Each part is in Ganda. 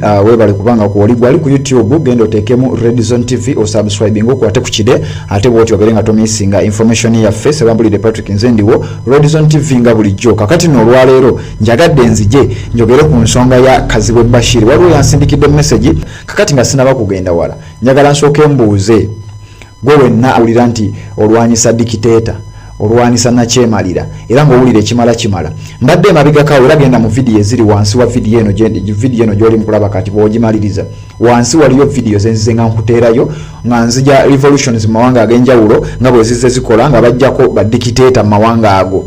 webale kubanga kuoli gwali ku YouTube gendo tekemu Red Zone TV o subscribing ko ate kuchide ate bwoti oberenga to missinga information ya face bambulide Patrick Nzendiwo Red Zone TV nga bulijjo kakati no lwalero njagadde nzije njogere ku nsonga ya Kazibwe Bashir waliwo yansindikidde message kakati nga sinaba kugenda wala njagala nsooke mbuuze gwe wenna awulira nti olwanyisa dictator olwanisa na kyemalira era ng'owulire kimala mbadde mabiga kawo era genda mu video eziri wansi wa video eno gy'oli mukulaba kati bw'ogimaliriza wansi waliyo video zenzize nga nkuteerayo nga nzija revolutions mu mawanga ag'enjawulo nga bwe zizze zikola nga bajjako badikiteeta mu mawanga ago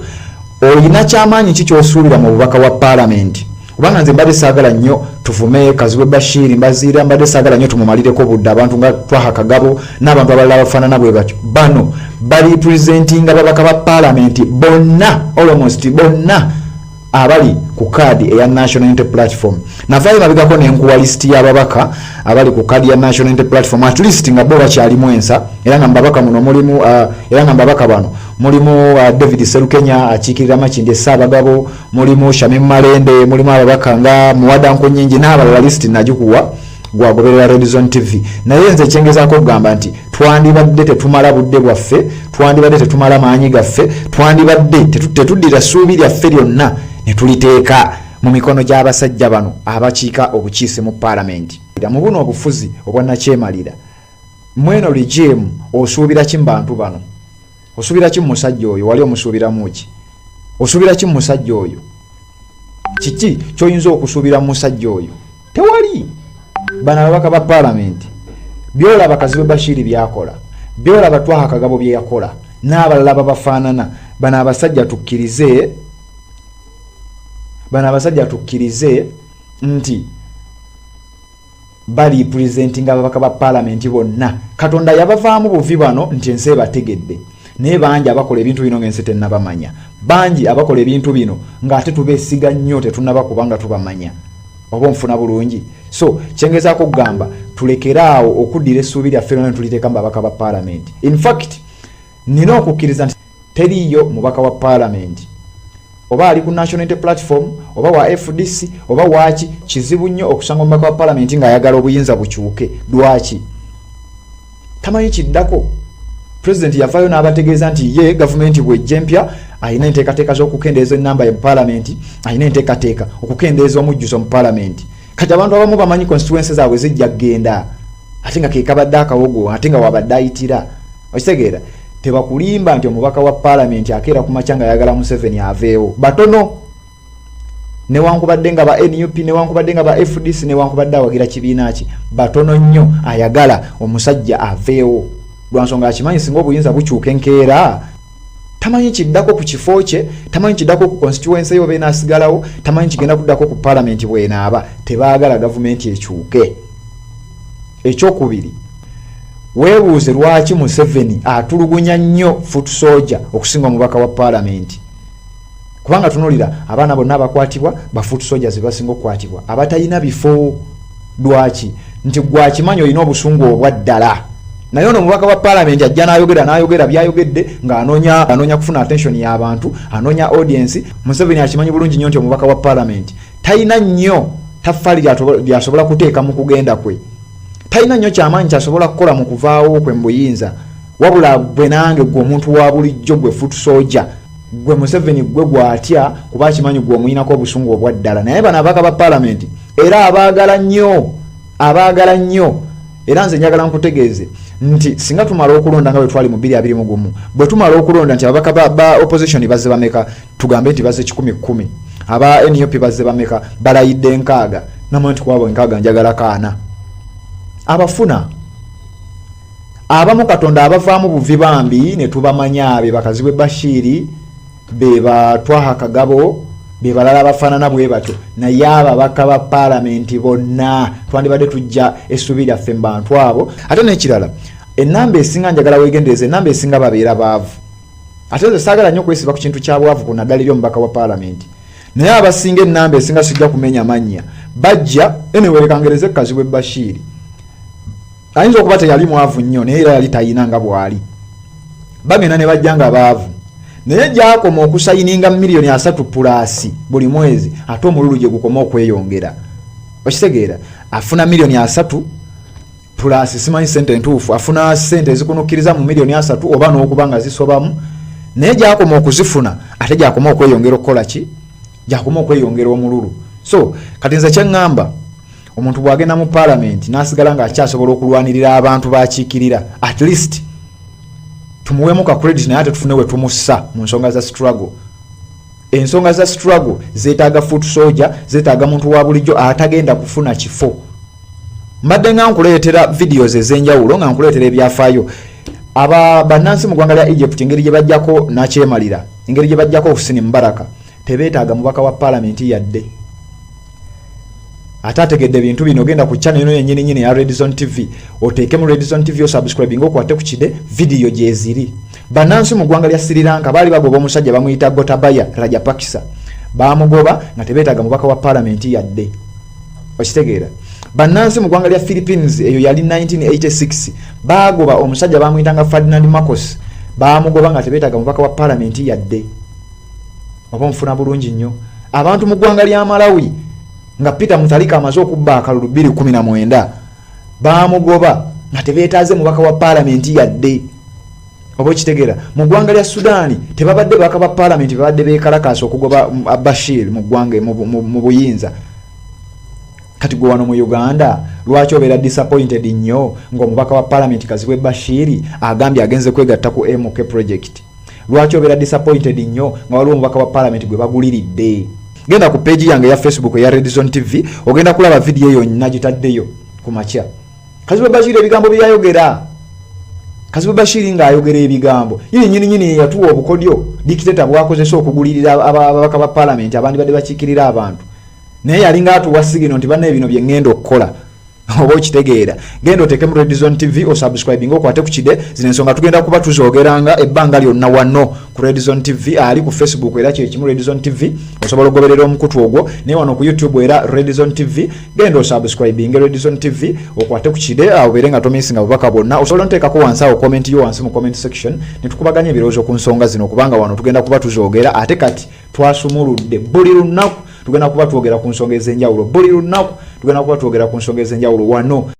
olina kyamaanyi ki ky'osuubira mu bubaka wa parliament kubanga nze mbadde saagala nnyo tuvume Kazibwe Bashir mbaziira mbadde saagala nnyo tumumalireko budde abantu nga Twaha Kagabo n'abantu abalala bafaanana bwe batyo bano bali presenting ababaka ba parliament bonna almost bonna abali ku kadi eya National Unity Platform navayo mabigako n'enkuwa list y'ababaka abali ku kadi ya National Unity Platform at least nga bo bakyalimu ensa era nga mbabaka muno mulimu era nga mbabaka bano mulimu David Serukenya akiikirira Makinde Ssaabagabo mulimu Shamim Malende mulimu ababaka nga Muwadanko Nyingi n'abalala list najikuwa gwagoberera Red Zone TV naye nze kyengezaako kugamba nti twandibadde tetumala budde bwaffe twandibadde tetumala maanyi gaffe twandibadde tetuddira ssuubi lyaffe lyonna ne tuliteeka mu mikono gy'abasajja bano abakiika obukiise mu parliament mu buno obufuzi obwannakyemalira mweno regime osuubira ki mu bantu bano osuubira ki mu musajja oyo wali omusuubiramu ki osuubira ki mu musajja oyo kiki ky'oyinza okusuubira mu musajja oyo tewali bana ababaka ba parliament byolaba Kazibwe Bashir byakola byolaba Twaha Kagabo bye yakola n'abalala babafaanana bana abasajja tukkirize nti bali presenting ababaka ba parliament bonna Katonda yabavaamu buvi bano nti ensi ebategedde naye bangi abakola ebintu bino ng'ensi tennabamanya bangi abakola ebintu bino ng'ate tubeesiga nnyo tetunnaba kubanga tubamanya oba nfuna bulungi so kyengezaako kugamba tulekeraawo okuddira essuubi lyaffe lyonna tuliteeka mu babaka ba parliament in fact nina okukkiriza nti teriiyo mubaka wa parliament oba ali ku National Unity Platform oba wa FDC oba waaki kizibu nnyo okusanga omubaka wa parliament ng'ayagala obuyinza bukyuke lwaki tamanyi kiddako president yavaayo n'abategeeza nti ye gavumenti bw'ejja empya ayina enteekateeka z'okukendeeza ennamba ya parliament ayina enteekateeka okukendeeza omujjuzo mu parliament kati abantu abamu bamanyi constituency zaabwe zijja kgenda ate nga keekabadde akawogo ate nga wabadde ayitira okitegeera tebakulimba nti omubaka wa parliament akeera ku makya nga ayagala Museveni aveewo batono newankubadde nga ba NUP newankubadde nga ba FDC newankubadde awagira kibiina ki batono nnyo ayagala omusajja aveewo lwansonga akimanyi singa obuyinza bukyuka enkeera tamanyi kiddako ku kifo kye tamanyi kiddako ku constituency yo beena asigalawo tamanyi kigenda kuddako ku parliament bwenaaba tebaagala gavumenti ekyuke ekyokubiri weebuuze lwaki Museveni atulugunya nnyo foot soldier okusinga omubaka wa parliament kubanga tunulira abaana bonna abakwatibwa ba foot soldiers basinga okukwatibwa abatalina bifo lwaki nti gwakimanyi olina obusungu obwaddala naye ono omubaka wa parliament ajja n'ayogera byayogedde ng'anoonya kufuna attention y'abantu anoonya audience Museveni akimanyi bulungi nnyo nti omubaka wa parliament talina nnyo taffaali lyasobola kuteeka mu kugenda kwe talina nnyo kyamaanyi kyasobola kukola mu kuvaawo kwe mbuyinza wabula gwe nange gwe omuntu wa bulijjo gwe foot soldier gwe Museveni gwe gwatya kuba akimanyi gwe omuyinako obusungu obwaddala naye bano ababaka ba parliament era abaagala nnyo era nze njagala nkutegeeze nti singa tumala okulonda nga bwe twali mu 2021 bwe tumala okulonda nti ababaka ba opposition bazze bameka tugambe nti bazze 10 aba NUP bazze bameka balayidde 6 namanti kwabo 6 njagala kaana abafuna abamu Katonda abavaamu buvi bambi ne tubamanya be Kazibwe Bashir be ba Twaha Kagabo be balala bafaanana bwe batyo naye ababaka ba parliament bonna twandibadde tujja essuubi lyaffe mu bantu abo ate n'ekirala ennamba esinga njagala weegendereza ennamba esinga babeera baavu ate nze saagala nnyo okwesiba ku kintu kya bwavu ku naddala eri omubaka wa parliament naye abasinga ennamba esinga sijja kumenya mannya bajja enewerekangereze Kazibwe Bashir ayinza okuba teyali mwavu nnyo naye era yali tayina nga bwali bagenda ne bajja nga baavu naye gyakoma okusayininga $3 million buli mwezi ate omululu gye gukoma okweyongera okitegeera afuna milioni 3 plus simanyi sente ntuufu afuna sente ezikunukiriza mu milioni 3 oba n'okubanga zisobamu naye gyakoma okuzifuna ate gyakoma okweyongera okukola ki gyakoma okweyongera omululu so kati nze kyeŋŋamba omuntu bw'agenda mu parliament n'asigala ng'akyasobola okulwanirira abantu bakiikirira at least tumuweemu ka credit naye ate tufune we tumussa mu nsonga za struggle ensonga za struggle zeetaaga foot soldier zeetaaga muntu wa bulijjo atagenda kufuna kifo mbadde nga nkuleetera videos ez'enjawulo nga nkuleetera ebyafaayo bannansi mu ggwanga lya Egypt engeri gye bajjako nakyemalira engeri gye bajjako Hussein Mubaraka tebeetaaga mubaka wa parliament yadde ate ategedde bintu bino ogenda ku channel eno yennyini ya Red Zone TV oteeke mu Red Zone TV osubscribe ng'okwate ku kide video gyeziri bannansi mu ggwanga lya Sri Lanka baali bagoba omusajja bamuyita Gotabaya Rajapaksa baamugoba nga tebeetaaga mubaka wa parliament yadde okitegeera bannansi mu ggwanga lya Philippines eyo yali 1986 baagoba omusajja bamuyitanga Ferdinand Marcos baamugoba nga tebeetaaga mubaka wa parliament yadde oba mufuna bulungi nnyo abantu mu ggwanga lya Malawi nga Peter Mutharika amaze okubba akalulu 2019 baamugoba nga tebeetaaze mubaka wa parliament yadde oba okitegeera mu ggwanga lya Sudan tebabadde baka ba parliament babadde beekalakaasa okugoba Bashir mu ggwanga mu buyinza kati gwe wano mu Uganda lwaki obeera disappointed nnyo ng'omubaka wa parliament Kazibwe Bashir agambye agenze kwegatta ku MK project lwaki obeera disappointed nnyo nga waliwo omubaka wa parliament gwe baguliridde genda ku page yange ya Facebook ya Red Zone TV ogenda kulaba video yonna gitaddeyo ku makya Kazibwe Bashir ebigambo byayogera Kazibwe Bashir ng'ayogera ebigambo nyini yatuwa obukodyo dictator bwakozesa okugulirira ababaka ba parliament abandi badde bakiikirira abantu naye yalinga atuwa sigino nti banne bino bye ngenda okukola oba okitegeera genda oteeke mu Red Zone TV osubscribe ng'okwate ku kide zino ensonga tugenda kuba tuzoogeranga ebbanga lyonna wano ku Red Zone TV ali ku Facebook era kyekimu Red Zone TV osobola okugoberera omukutu ogwo naye wano ku YouTube era Red Zone TV genda osubscribe nge Red Zone TV okwate ku kide obeere nga tomisinga bubaka bwonna osobola nteekako wansi awo comment yo wansi mu comment section ne tukubaganya ebirowoozo ku nsonga zino kubanga wano tugenda kuba tuzoogera ate kati twasumuludde buli lunaku tugenda kuba twogera ku nsonga ez'enjawulo buli lunaku tugenda kuba twogera ku nsonga ez'enjawulo wano